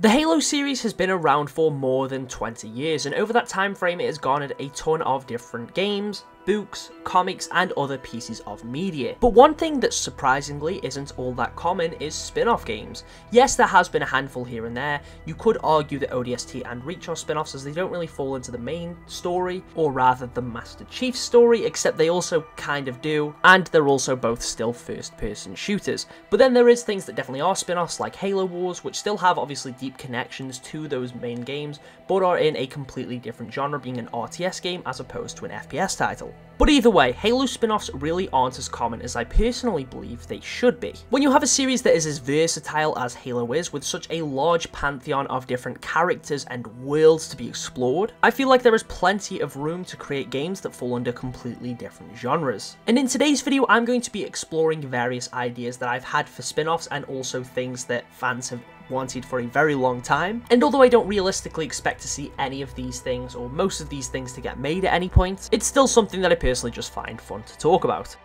The Halo series has been around for more than 20 years, and over that time frame it has garnered a ton of different games, books, comics, and other pieces of media. But one thing that surprisingly isn't all that common is spin-off games. Yes, there has been a handful here and there. You could argue that ODST and Reach are spin-offs as they don't really fall into the main story, or rather the Master Chief story, except they also kind of do, and they're also both still first-person shooters. But then there is things that definitely are spin-offs, like Halo Wars, which still have obviously deep connections to those main games, but are in a completely different genre, being an RTS game as opposed to an FPS title. But either way, Halo spin-offs really aren't as common as I personally believe they should be. When you have a series that is as versatile as Halo is, with such a large pantheon of different characters and worlds to be explored, I feel like there is plenty of room to create games that fall under completely different genres. And in today's video, I'm going to be exploring various ideas that I've had for spin-offs and also things that fans have wanted for a very long time. And although I don't realistically expect to see any of these things or most of these things to get made at any point, it's still something that I personally just find fun to talk about.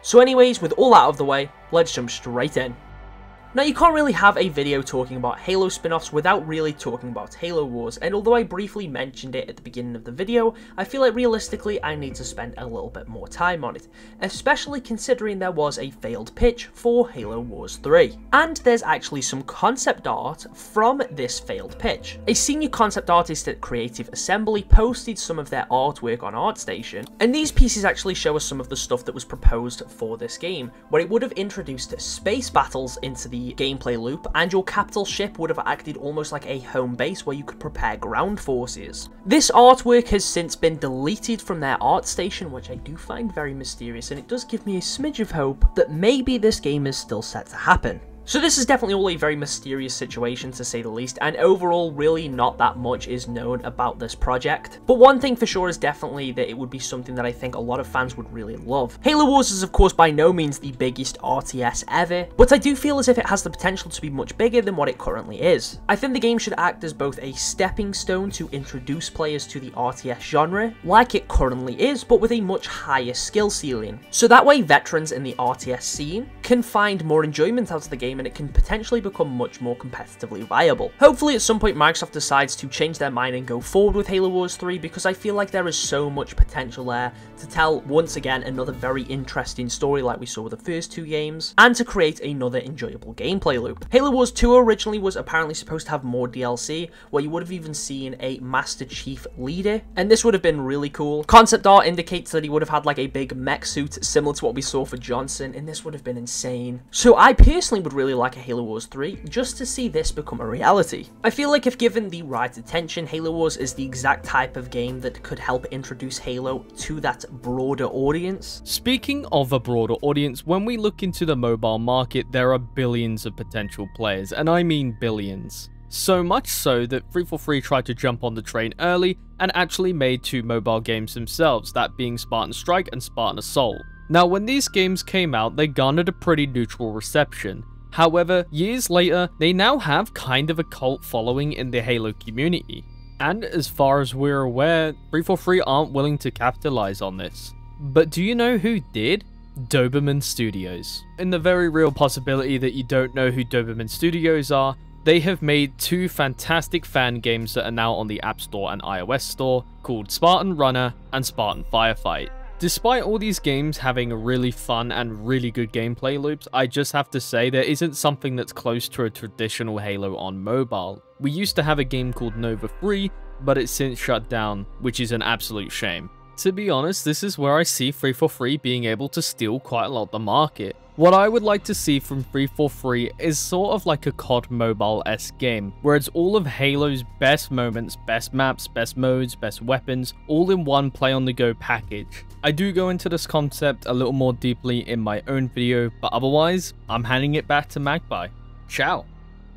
So anyways, with all out of the way, let's jump straight in. Now, you can't really have a video talking about Halo spin-offs without really talking about Halo Wars, and although I briefly mentioned it at the beginning of the video, I feel like realistically I need to spend a little bit more time on it, especially considering there was a failed pitch for Halo Wars 3. And there's actually some concept art from this failed pitch. A senior concept artist at Creative Assembly posted some of their artwork on ArtStation, and these pieces actually show us some of the stuff that was proposed for this game, where it would have introduced space battles into the gameplay loop, and your capital ship would have acted almost like a home base where you could prepare ground forces. This artwork has since been deleted from their ArtStation, which I do find very mysterious, and it does give me a smidge of hope that maybe this game is still set to happen. So this is definitely all a very mysterious situation, to say the least, and overall really not that much is known about this project. But one thing for sure is definitely that it would be something that I think a lot of fans would really love. Halo Wars is of course by no means the biggest RTS ever, but I do feel as if it has the potential to be much bigger than what it currently is. I think the game should act as both a stepping stone to introduce players to the RTS genre, like it currently is, but with a much higher skill ceiling. So that way veterans in the RTS scene can find more enjoyment out of the game, and it can potentially become much more competitively viable. Hopefully at some point Microsoft decides to change their mind and go forward with Halo Wars 3, because I feel like there is so much potential there to tell once again another very interesting story like we saw with the first two games, and to create another enjoyable gameplay loop. Halo Wars 2 originally was apparently supposed to have more DLC, where you would have even seen a Master Chief leader, and this would have been really cool. Concept art indicates that he would have had like a big mech suit similar to what we saw for Johnson, and this would have been insane. So I personally would really like a Halo Wars 3 just to see this become a reality. I feel like if given the right attention, Halo Wars is the exact type of game that could help introduce Halo to that broader audience. Speaking of a broader audience, when we look into the mobile market, there are billions of potential players, and I mean billions. So much so that 343 tried to jump on the train early and actually made two mobile games themselves, that being Spartan Strike and Spartan Assault. Now, when these games came out, they garnered a pretty neutral reception. However, years later, they now have kind of a cult following in the Halo community. And as far as we're aware, 343 aren't willing to capitalize on this. But do you know who did? Doberman Studios. In the very real possibility that you don't know who Doberman Studios are, they have made two fantastic fan games that are now on the App Store and iOS Store, called Spartan Runner and Spartan Firefight. Despite all these games having really fun and really good gameplay loops, I just have to say there isn't something that's close to a traditional Halo on mobile. We used to have a game called Nova 3, but it's since shut down, which is an absolute shame. To be honest, this is where I see 343 being able to steal quite a lot of the market. What I would like to see from 343 is sort of like a COD Mobile-esque game, where it's all of Halo's best moments, best maps, best modes, best weapons, all in one play-on-the-go package. I do go into this concept a little more deeply in my own video, but otherwise, I'm handing it back to Magpie. Ciao.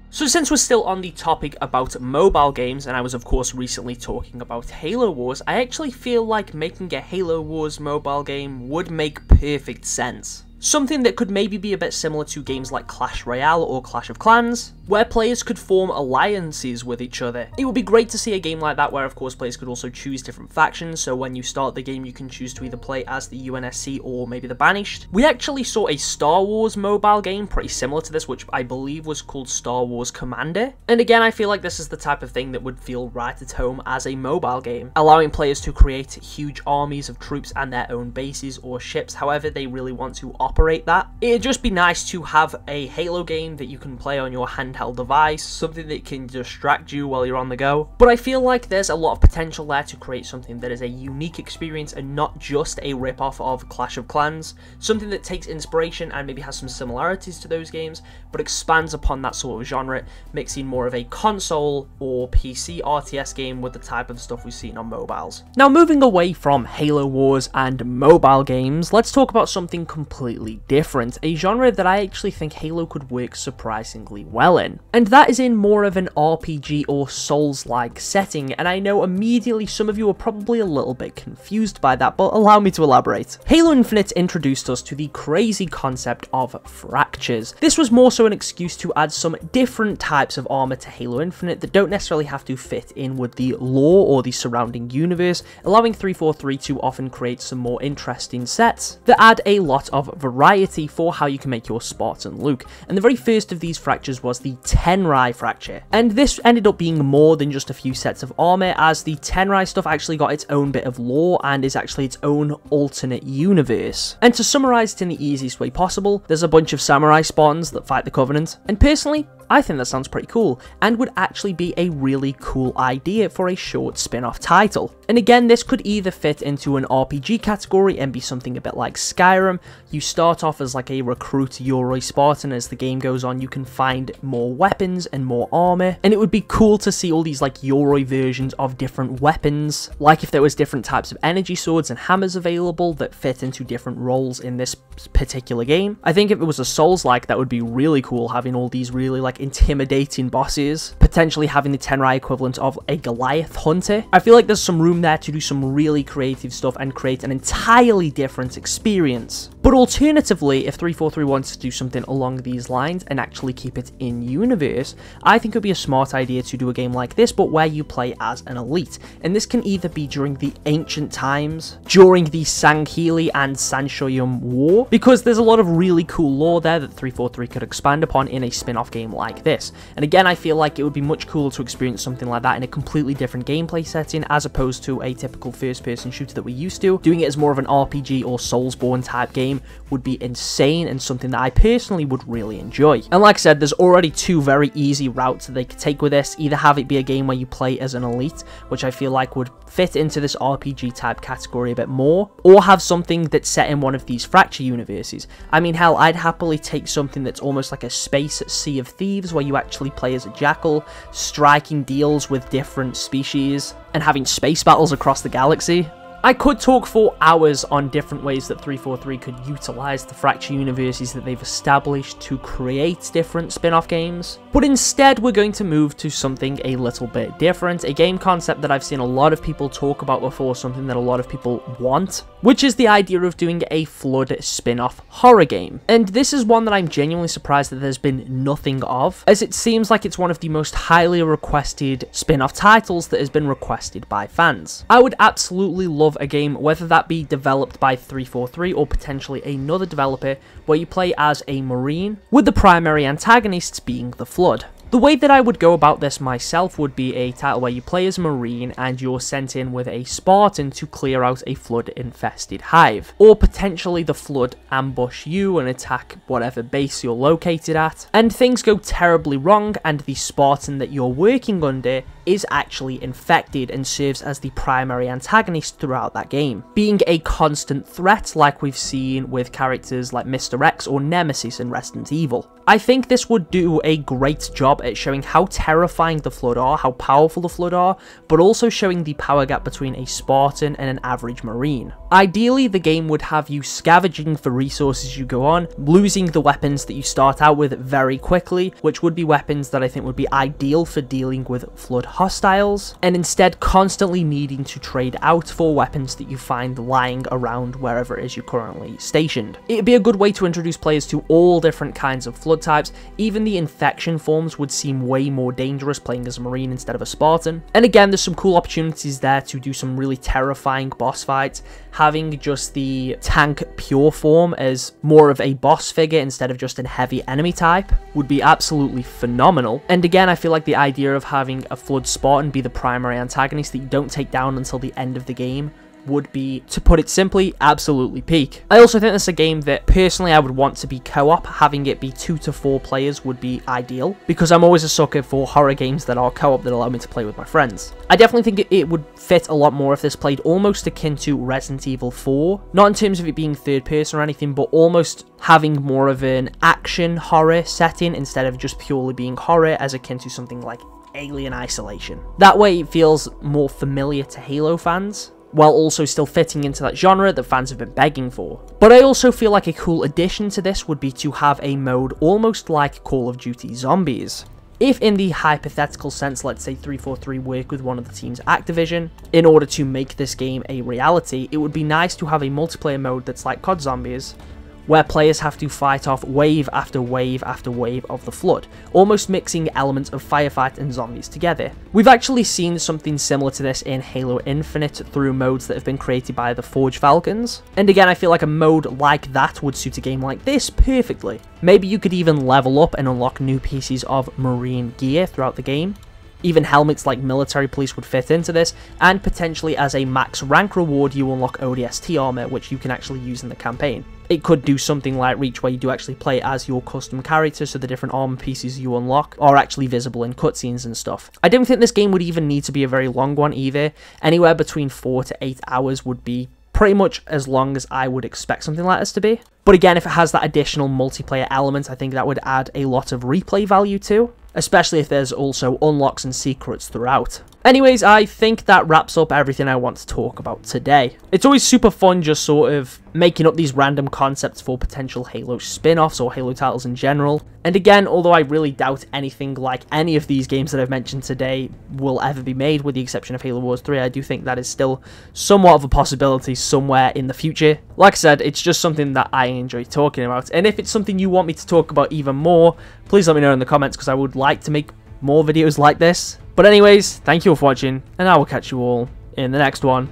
So since we're still on the topic about mobile games, and I was of course recently talking about Halo Wars, I actually feel like making a Halo Wars mobile game would make perfect sense. Something that could maybe be a bit similar to games like Clash Royale or Clash of Clans, where players could form alliances with each other. It would be great to see a game like that where of course players could also choose different factions, so when you start the game you can choose to either play as the UNSC or maybe the Banished. We actually saw a Star Wars mobile game pretty similar to this, which I believe was called Star Wars Commander, and again I feel like this is the type of thing that would feel right at home as a mobile game, allowing players to create huge armies of troops and their own bases or ships however they really want to operate that. It'd just be nice to have a Halo game that you can play on your handheld device, something that can distract you while you're on the go. But I feel like there's a lot of potential there to create something that is a unique experience and not just a rip-off of Clash of Clans, something that takes inspiration and maybe has some similarities to those games, but expands upon that sort of genre, mixing more of a console or PC RTS game with the type of stuff we've seen on mobiles. Now moving away from Halo Wars and mobile games, let's talk about something completely different, a genre that I actually think Halo could work surprisingly well in. And that is in more of an RPG or Souls-like setting, and I know immediately some of you are probably a little bit confused by that, but allow me to elaborate. Halo Infinite introduced us to the crazy concept of fractures. This was more so an excuse to add some different types of armor to Halo Infinite that don't necessarily have to fit in with the lore or the surrounding universe, allowing 343 to often create some more interesting sets that add a lot of variety for how you can make your Spartan look. And the very first of these fractures was the Tenrai fracture, and this ended up being more than just a few sets of armor, as the Tenrai stuff actually got its own bit of lore and is actually its own alternate universe. And to summarize it in the easiest way possible, there's a bunch of samurai Spartans that fight the Covenant, and personally I think that sounds pretty cool, and would actually be a really cool idea for a short spin-off title. And again, this could either fit into an RPG category and be something a bit like Skyrim. You start off as like a recruit Yoroi Spartan. As the game goes on, you can find more weapons and more armor, and it would be cool to see all these like Yoroi versions of different weapons, like if there was different types of energy swords and hammers available that fit into different roles in this particular game. I think if it was a Souls-like, that would be really cool, having all these really like intimidating bosses, potentially having the Tenrai equivalent of a Goliath hunter. I feel like there's some room there to do some really creative stuff and create an entirely different experience. But alternatively, if 343 wants to do something along these lines and actually keep it in universe, I think it would be a smart idea to do a game like this, but where you play as an elite. And this can either be during the ancient times, during the Sangheili and Sanshoyum War, because there's a lot of really cool lore there that 343 could expand upon in a spin-off game like this. And again, I feel like it would be much cooler to experience something like that in a completely different gameplay setting, as opposed to a typical first-person shooter that we're used to. Doing it as more of an RPG or Soulsborne type game would be insane, and something that I personally would really enjoy. And like I said, there's already two very easy routes that they could take with this. Either have it be a game where you play as an elite, which I feel like would fit into this RPG type category a bit more, or have something that's set in one of these Fracture universes. I mean, hell, I'd happily take something that's almost like a space Sea of Thieves, where you actually play as a jackal, striking deals with different species, and having space battles across the galaxy. I could talk for hours on different ways that 343 could utilize the Fracture universes that they've established to create different spin-off games, but instead we're going to move to something a little bit different, a game concept that I've seen a lot of people talk about before, something that a lot of people want, which is the idea of doing a Flood spin-off horror game. And this is one that I'm genuinely surprised that there's been nothing of, as it seems like it's one of the most highly requested spin-off titles that has been requested by fans. I would absolutely love a game, whether that be developed by 343 or potentially another developer, where you play as a Marine, with the primary antagonists being the Flood. The way that I would go about this myself would be a title where you play as a Marine and you're sent in with a Spartan to clear out a Flood-infested hive. Or potentially the Flood ambush you and attack whatever base you're located at, and things go terribly wrong and the Spartan that you're working under is actually infected and serves as the primary antagonist throughout that game, being a constant threat like we've seen with characters like Mr. X or Nemesis in Resident Evil. I think this would do a great job job at showing how terrifying the Flood are, how powerful the Flood are, but also showing the power gap between a Spartan and an average Marine. Ideally, the game would have you scavenging for resources as you go on, losing the weapons that you start out with very quickly, which would be weapons that I think would be ideal for dealing with Flood hostiles, and instead constantly needing to trade out for weapons that you find lying around wherever it is you're currently stationed. It'd be a good way to introduce players to all different kinds of Flood types. Even the infection forms would seem way more dangerous playing as a Marine instead of a Spartan. And again, there's some cool opportunities there to do some really terrifying boss fights. Having just the tank pure form as more of a boss figure instead of just a heavy enemy type would be absolutely phenomenal. And again, I feel like the idea of having a Flood Spartan be the primary antagonist that you don't take down until the end of the game would be, to put it simply, absolutely peak. I also think this is a game that personally I would want to be co-op. Having it be 2 to 4 players would be ideal, because I'm always a sucker for horror games that are co-op that allow me to play with my friends. I definitely think it would fit a lot more if this played almost akin to Resident Evil 4, not in terms of it being third person or anything, but almost having more of an action horror setting instead of just purely being horror, as akin to something like Alien Isolation. That way it feels more familiar to Halo fans, while also still fitting into that genre that fans have been begging for. But I also feel like a cool addition to this would be to have a mode almost like Call of Duty Zombies. If in the hypothetical sense, let's say 343 work with one of the teams at Activision, in order to make this game a reality, it would be nice to have a multiplayer mode that's like COD Zombies, where players have to fight off wave after wave after wave of the Flood, almost mixing elements of Firefight and Zombies together. We've actually seen something similar to this in Halo Infinite through modes that have been created by the Forge Falcons, and again I feel like a mode like that would suit a game like this perfectly. Maybe you could even level up and unlock new pieces of Marine gear throughout the game. Even helmets like Military Police would fit into this, and potentially as a max rank reward you unlock ODST armor, which you can actually use in the campaign. It could do something like Reach, where you do actually play as your custom character, so the different armor pieces you unlock are actually visible in cutscenes and stuff. I don't think this game would even need to be a very long one either. Anywhere between 4 to 8 hours would be pretty much as long as I would expect something like this to be. But again, if it has that additional multiplayer element, I think that would add a lot of replay value too, especially if there's also unlocks and secrets throughout. Anyways, I think that wraps up everything I want to talk about today. It's always super fun just sort of making up these random concepts for potential Halo spin-offs or Halo titles in general. And again, although I really doubt anything like any of these games that I've mentioned today will ever be made, with the exception of Halo Wars 3, I do think that is still somewhat of a possibility somewhere in the future. Like I said, it's just something that I enjoy talking about, and if it's something you want me to talk about even more, please let me know in the comments, because I would like to make more videos like this. But anyways, thank you all for watching, and I will catch you all in the next one.